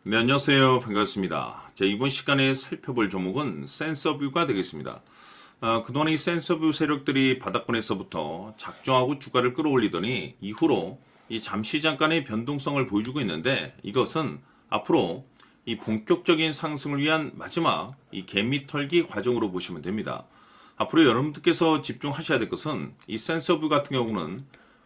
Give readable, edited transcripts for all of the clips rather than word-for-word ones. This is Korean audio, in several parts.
네, 안녕하세요. 반갑습니다. 이번 시간에 살펴볼 종목은 센서뷰가 되겠습니다. 그동안 이 센서뷰 세력들이 바닥권에서부터 작정하고 주가를 끌어올리더니 이후로 이 잠시 잠깐의 변동성을 보여주고 있는데, 이것은 앞으로 이 본격적인 상승을 위한 마지막 이 개미 털기 과정으로 보시면 됩니다. 앞으로 여러분들께서 집중하셔야 될 것은 이 센서뷰 같은 경우는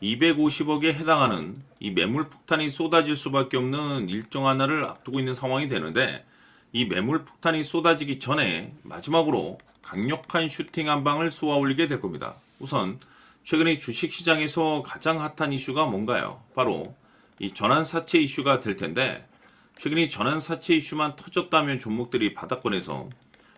250억에 해당하는 이 매물 폭탄이 쏟아질 수밖에 없는 일정 하나를 앞두고 있는 상황이 되는데, 이 매물 폭탄이 쏟아지기 전에 마지막으로 강력한 슈팅 한 방을 쏘아 올리게 될 겁니다. 우선 최근에 주식시장에서 가장 핫한 이슈가 뭔가요? 바로 이 전환사채 이슈가 될 텐데, 최근에 전환사채 이슈만 터졌다면 종목들이 바닥권에서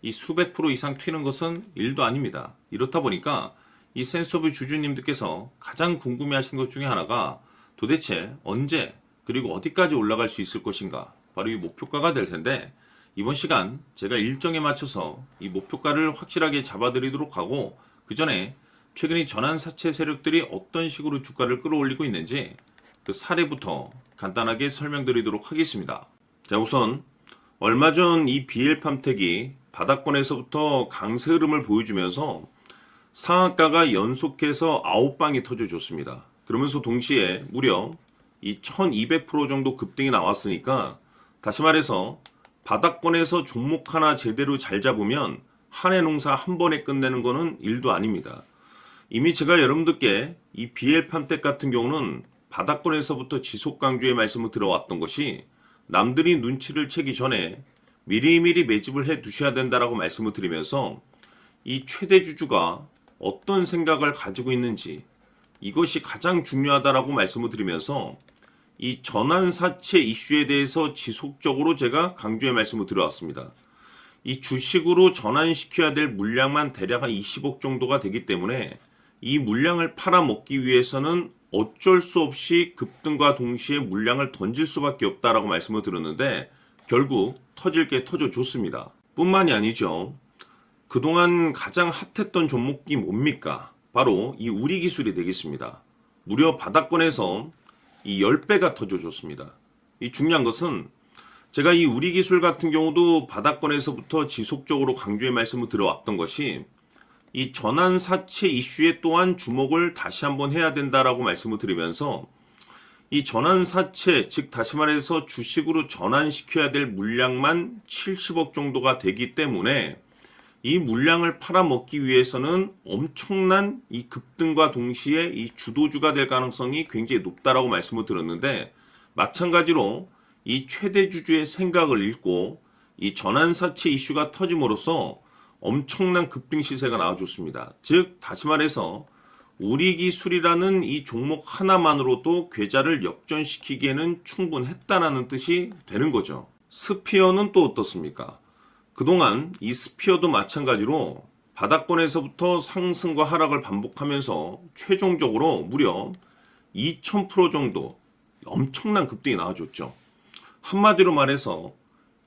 이 수백 프로 이상 튀는 것은 일도 아닙니다. 이렇다 보니까 이 센서뷰 주주님들께서 가장 궁금해하시는 것 중에 하나가 도대체 언제 그리고 어디까지 올라갈 수 있을 것인가, 바로 이 목표가가 될 텐데, 이번 시간 제가 일정에 맞춰서 이 목표가를 확실하게 잡아드리도록 하고, 그 전에 최근에 전환사채 세력들이 어떤 식으로 주가를 끌어올리고 있는지 그 사례부터 간단하게 설명드리도록 하겠습니다. 우선 얼마 전 이 BL팜텍이 바닥권에서부터 강세 흐름을 보여주면서 상한가가 연속해서 9방이 터져줬습니다. 그러면서 동시에 무려 이 1200% 정도 급등이 나왔으니까, 다시 말해서 바닥권에서 종목 하나 제대로 잘 잡으면 한 해 농사 한 번에 끝내는 거는 일도 아닙니다. 이미 제가 여러분들께 이 BL팜텍 같은 경우는 바닥권에서부터 지속 강조의 말씀을 들어왔던 것이, 남들이 눈치를 채기 전에 미리미리 매집을 해 두셔야 된다라고 말씀을 드리면서, 이 최대 주주가 어떤 생각을 가지고 있는지 이것이 가장 중요하다라고 말씀을 드리면서, 이 전환사채 이슈에 대해서 지속적으로 제가 강조의 말씀을 드려왔습니다. 이 주식으로 전환시켜야 될 물량만 대략 한 20억 정도가 되기 때문에 이 물량을 팔아먹기 위해서는 어쩔 수 없이 급등과 동시에 물량을 던질 수밖에 없다라고 말씀을 드렸는데, 결국 터질 게 터져줬습니다. 뿐만이 아니죠. 그동안 가장 핫했던 종목이 뭡니까? 바로 이 우리기술이 되겠습니다. 무려 바닥권에서 이 10배가 터져줬습니다. 이 중요한 것은, 제가 이 우리기술 같은 경우도 바닥권에서부터 지속적으로 강조의 말씀을 들어왔던 것이, 이 전환사채 이슈에 또한 주목을 다시 한번 해야 된다라고 말씀을 드리면서, 이 전환사채, 즉 다시 말해서 주식으로 전환시켜야 될 물량만 70억 정도가 되기 때문에 이 물량을 팔아먹기 위해서는 엄청난 이 급등과 동시에 이 주도주가 될 가능성이 굉장히 높다라고 말씀을 드렸는데, 마찬가지로 이 최대 주주의 생각을 읽고 이 전환사채 이슈가 터짐으로써 엄청난 급등 시세가 나와줬습니다. 즉 다시 말해서 우리기술이라는 이 종목 하나만으로도 계좌를 역전시키기에는 충분했다라는 뜻이 되는 거죠. 스피어는 또 어떻습니까? 그동안 이 스피어도 마찬가지로 바닥권에서부터 상승과 하락을 반복하면서 최종적으로 무려 2000% 정도 엄청난 급등이 나와줬죠. 한마디로 말해서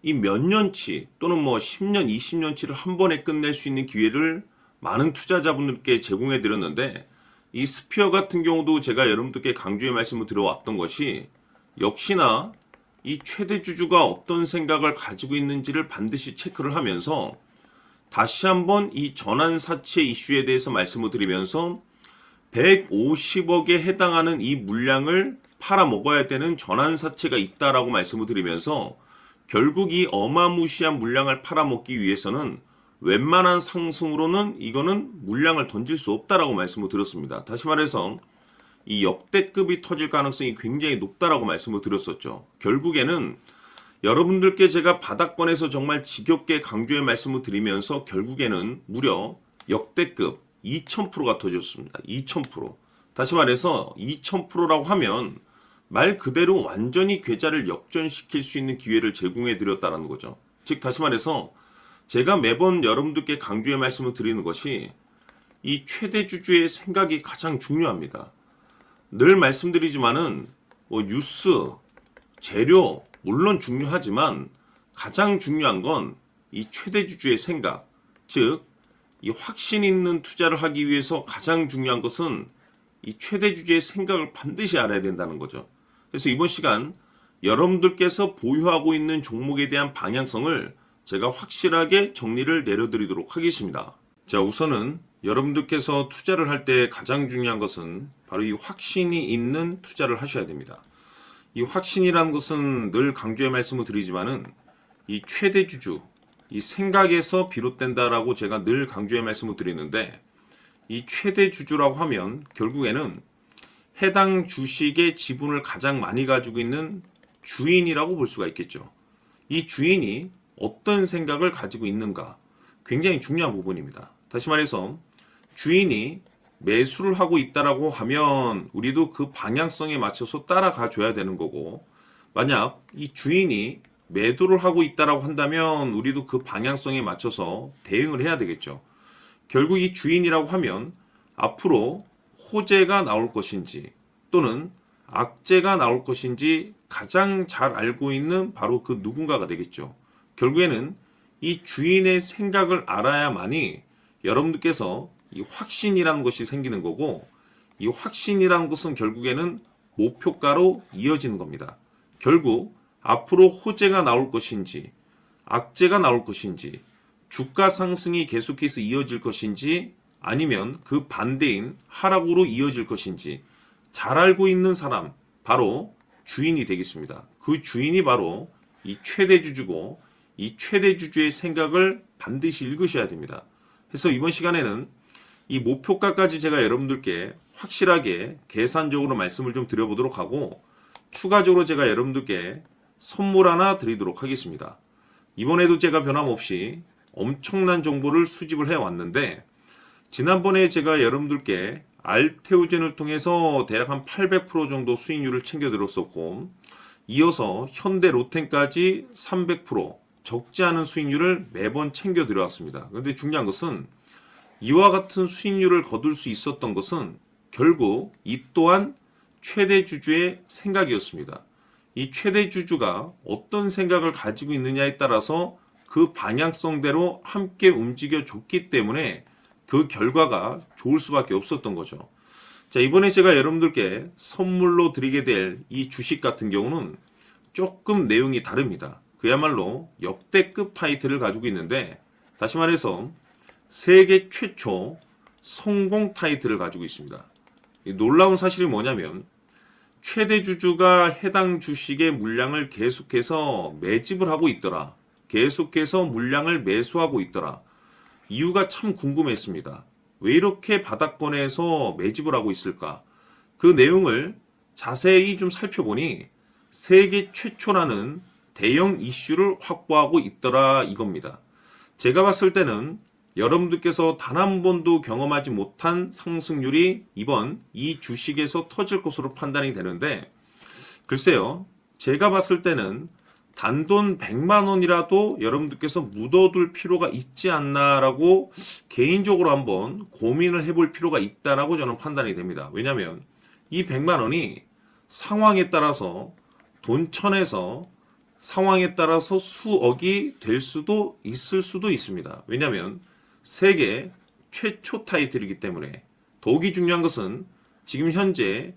이 몇 년치 또는 10년, 20년치를 한 번에 끝낼 수 있는 기회를 많은 투자자분들께 제공해 드렸는데, 이 스피어 같은 경우도 제가 여러분들께 강조의 말씀을 드려왔던 것이, 역시나 이 최대 주주가 어떤 생각을 가지고 있는지를 반드시 체크를 하면서 다시 한번 이 전환사채 이슈에 대해서 말씀을 드리면서 150억에 해당하는 이 물량을 팔아먹어야 되는 전환사채가 있다라고 말씀을 드리면서, 결국 이 어마무시한 물량을 팔아먹기 위해서는 웬만한 상승으로는 이거는 물량을 던질 수 없다라고 말씀을 드렸습니다. 다시 말해서 이 역대급이 터질 가능성이 굉장히 높다라고 말씀을 드렸었죠. 결국에는 여러분들께 제가 바닥권에서 정말 지겹게 강조의 말씀을 드리면서 결국에는 무려 역대급 2000%가 터졌습니다. 2000%. 다시 말해서 2000%라고 하면 말 그대로 완전히 계좌를 역전시킬 수 있는 기회를 제공해 드렸다는 거죠. 즉 다시 말해서 제가 매번 여러분들께 강조의 말씀을 드리는 것이, 이 최대 주주의 생각이 가장 중요합니다. 늘 말씀드리지만은 뉴스, 재료 물론 중요하지만 가장 중요한 건 이 최대 주주의 생각, 즉 이 확신 있는 투자를 하기 위해서 가장 중요한 것은 이 최대 주주의 생각을 반드시 알아야 된다는 거죠. 그래서 이번 시간 여러분들께서 보유하고 있는 종목에 대한 방향성을 제가 확실하게 정리를 내려드리도록 하겠습니다. 자, 우선은 여러분들께서 투자를 할 때 가장 중요한 것은 바로 이 확신이 있는 투자를 하셔야 됩니다. 이 확신이라는 것은 늘 강조의 말씀을 드리지만은 이 최대 주주, 이 생각에서 비롯된다라고 제가 늘 강조의 말씀을 드리는데, 이 최대 주주라고 하면 결국에는 해당 주식의 지분을 가장 많이 가지고 있는 주인이라고 볼 수가 있겠죠. 이 주인이 어떤 생각을 가지고 있는가, 굉장히 중요한 부분입니다. 다시 말해서 주인이 매수를 하고 있다라고 하면 우리도 그 방향성에 맞춰서 따라가 줘야 되는 거고, 만약 이 주인이 매도를 하고 있다라고 한다면 우리도 그 방향성에 맞춰서 대응을 해야 되겠죠. 결국 이 주인이라고 하면 앞으로 호재가 나올 것인지 또는 악재가 나올 것인지 가장 잘 알고 있는 바로 그 누군가가 되겠죠. 결국에는 이 주인의 생각을 알아야만이 여러분들께서 이 확신이라는 것이 생기는 거고, 이 확신이라는 것은 결국에는 목표가로 이어지는 겁니다. 결국 앞으로 호재가 나올 것인지 악재가 나올 것인지, 주가 상승이 계속해서 이어질 것인지 아니면 그 반대인 하락으로 이어질 것인지 잘 알고 있는 사람, 바로 주인이 되겠습니다. 그 주인이 바로 이 최대주주고, 이 최대주주의 생각을 반드시 읽으셔야 됩니다. 그래서 이번 시간에는 이 목표가까지 제가 여러분들께 확실하게 계산적으로 말씀을 좀 드려보도록 하고, 추가적으로 제가 여러분들께 선물 하나 드리도록 하겠습니다. 이번에도 제가 변함없이 엄청난 정보를 수집을 해왔는데, 지난번에 제가 여러분들께 알테오젠을 통해서 대략 한 800% 정도 수익률을 챙겨드렸었고, 이어서 현대 로템까지 300% 적지 않은 수익률을 매번 챙겨드려왔습니다. 그런데 중요한 것은 이와 같은 수익률을 거둘 수 있었던 것은 결국 이 또한 최대주주의 생각이었습니다. 이 최대주주가 어떤 생각을 가지고 있느냐에 따라서 그 방향성대로 함께 움직여 줬기 때문에 그 결과가 좋을 수밖에 없었던 거죠. 자, 이번에 제가 여러분들께 선물로 드리게 될 이 주식 같은 경우는 조금 내용이 다릅니다. 그야말로 역대급 타이틀을 가지고 있는데, 다시 말해서 세계 최초 성공 타이틀을 가지고 있습니다. 이 놀라운 사실이 뭐냐면 최대 주주가 해당 주식의 물량을 계속해서 매집을 하고 있더라. 계속해서 물량을 매수하고 있더라. 이유가 참 궁금했습니다. 왜 이렇게 바닥권에서 매집을 하고 있을까? 그 내용을 자세히 좀 살펴보니 세계 최초라는 대형 이슈를 확보하고 있더라 이겁니다. 제가 봤을 때는 여러분들께서 단 한 번도 경험하지 못한 상승률이 이번 이 주식에서 터질 것으로 판단이 되는데, 글쎄요, 제가 봤을 때는 단돈 100만 원이라도 여러분들께서 묻어둘 필요가 있지 않나라고 개인적으로 한번 고민을 해볼 필요가 있다라고 저는 판단이 됩니다. 왜냐하면 이 100만 원이 상황에 따라서 돈천에서 상황에 따라서 수억이 될 수도 있을 수도 있습니다. 왜냐하면 세계 최초 타이틀이기 때문에. 더욱이 중요한 것은 지금 현재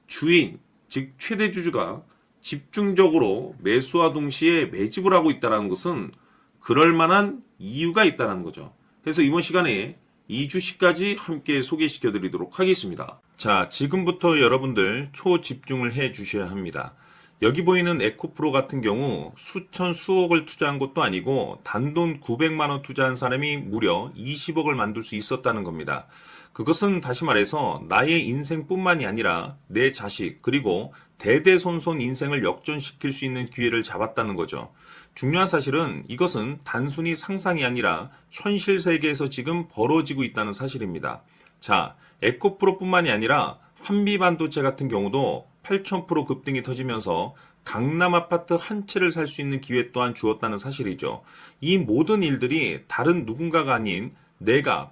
주인, 즉 최대 주주가 집중적으로 매수와 동시에 매집을 하고 있다는 것은 그럴 만한 이유가 있다는 거죠. 그래서 이번 시간에 이 주식까지 함께 소개시켜 드리도록 하겠습니다. 자, 지금부터 여러분들 초집중을 해 주셔야 합니다. 여기 보이는 에코프로 같은 경우 수천 수억을 투자한 것도 아니고 단돈 900만 원 투자한 사람이 무려 20억을 만들 수 있었다는 겁니다. 그것은 다시 말해서 나의 인생뿐만이 아니라 내 자식 그리고 대대손손 인생을 역전시킬 수 있는 기회를 잡았다는 거죠. 중요한 사실은 이것은 단순히 상상이 아니라 현실 세계에서 지금 벌어지고 있다는 사실입니다. 자, 에코프로뿐만이 아니라 한미반도체 같은 경우도 8,000% 급등이 터지면서 강남 아파트 한 채를 살 수 있는 기회 또한 주었다는 사실이죠. 이 모든 일들이 다른 누군가가 아닌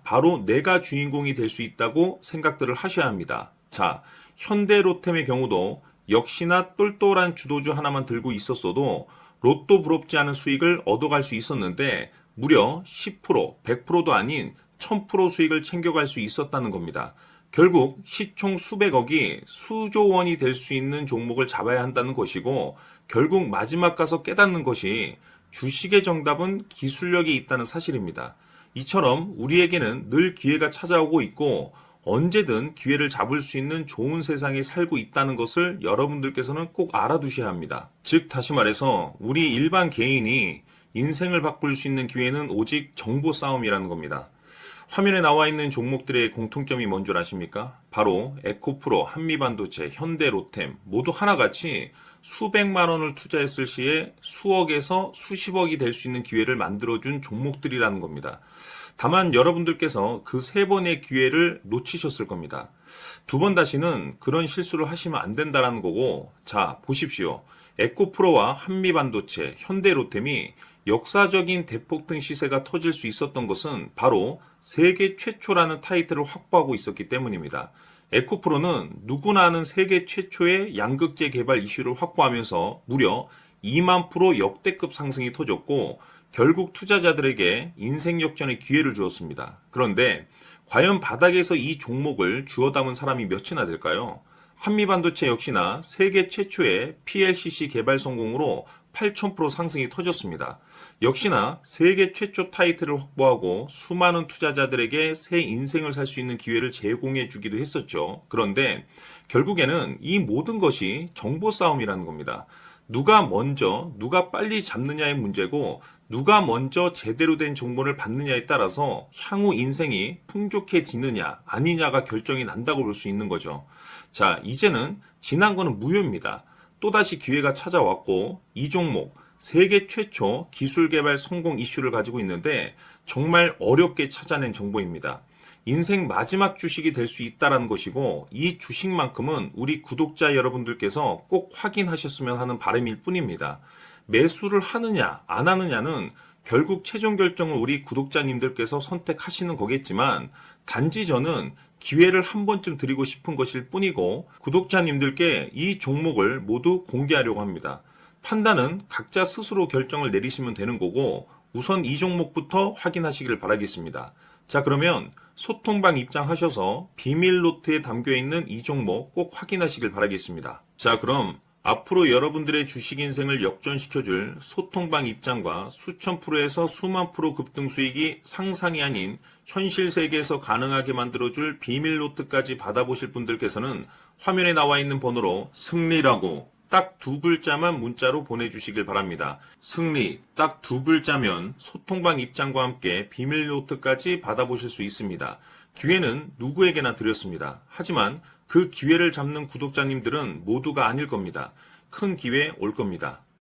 바로 내가 주인공이 될 수 있다고 생각들을 하셔야 합니다. 자, 현대로템의 경우도 역시나 똘똘한 주도주 하나만 들고 있었어도 로또 부럽지 않은 수익을 얻어갈 수 있었는데 무려 10%, 100%도 아닌 1000% 수익을 챙겨갈 수 있었다는 겁니다. 결국 시총 수백억이 수조 원이 될 수 있는 종목을 잡아야 한다는 것이고, 결국 마지막 가서 깨닫는 것이 주식의 정답은 기술력이 있다는 사실입니다. 이처럼 우리에게는 늘 기회가 찾아오고 있고 언제든 기회를 잡을 수 있는 좋은 세상에 살고 있다는 것을 여러분들께서는 꼭 알아두셔야 합니다. 즉 다시 말해서 우리 일반 개인이 인생을 바꿀 수 있는 기회는 오직 정보 싸움이라는 겁니다. 화면에 나와 있는 종목들의 공통점이 뭔 줄 아십니까? 바로 에코프로, 한미반도체, 현대로템 모두 하나같이 수백만 원을 투자했을 시에 수억에서 수십억이 될 수 있는 기회를 만들어준 종목들이라는 겁니다. 다만 여러분들께서 그 세 번의 기회를 놓치셨을 겁니다. 두 번 다시는 그런 실수를 하시면 안 된다는 거고, 자 보십시오. 에코프로와 한미반도체, 현대로템이 역사적인 대폭등 시세가 터질 수 있었던 것은 바로 세계 최초라는 타이틀을 확보하고 있었기 때문입니다. 에코프로는 누구나 아는 세계 최초의 양극재 개발 이슈를 확보하면서 무려 2만 프로 역대급 상승이 터졌고 결국 투자자들에게 인생 역전의 기회를 주었습니다. 그런데 과연 바닥에서 이 종목을 주워 담은 사람이 몇이나 될까요? 한미반도체 역시나 세계 최초의 PLCC 개발 성공으로 8,000% 상승이 터졌습니다. 역시나 세계 최초 타이틀을 확보하고 수많은 투자자들에게 새 인생을 살 수 있는 기회를 제공해 주기도 했었죠. 그런데 결국에는 이 모든 것이 정보 싸움이라는 겁니다. 누가 먼저, 누가 빨리 잡느냐의 문제고 누가 먼저 제대로 된 정보를 받느냐에 따라서 향후 인생이 풍족해지느냐 아니냐가 결정이 난다고 볼 수 있는 거죠. 자, 이제는 지난 거는 무효입니다. 또다시 기회가 찾아왔고 이 종목 세계 최초 기술 개발 성공 이슈를 가지고 있는데 정말 어렵게 찾아낸 정보입니다. 인생 마지막 주식이 될 수 있다는 것이고 이 주식만큼은 우리 구독자 여러분들께서 꼭 확인하셨으면 하는 바람일 뿐입니다. 매수를 하느냐 안 하느냐는 결국 최종 결정을 우리 구독자님들께서 선택하시는 거겠지만 단지 저는 기회를 한 번쯤 드리고 싶은 것일 뿐이고 구독자님들께 이 종목을 모두 공개하려고 합니다. 판단은 각자 스스로 결정을 내리시면 되는 거고 우선 이 종목부터 확인하시길 바라겠습니다. 자, 그러면 소통방 입장하셔서 비밀 노트에 담겨 있는 이 종목 꼭 확인하시길 바라겠습니다. 자, 그럼 앞으로 여러분들의 주식 인생을 역전시켜줄 소통방 입장과 수천 프로에서 수만 프로 급등 수익이 상상이 아닌 현실 세계에서 가능하게 만들어줄 비밀 노트까지 받아보실 분들께서는 화면에 나와 있는 번호로 승리라고 딱 두 글자만 문자로 보내주시길 바랍니다. 승리 딱 두 글자면 소통방 입장과 함께 비밀 노트까지 받아보실 수 있습니다. 기회는 누구에게나 드렸습니다. 하지만 그 기회를 잡는 구독자님들은 모두가 아닐 겁니다. 큰 기회 올 겁니다.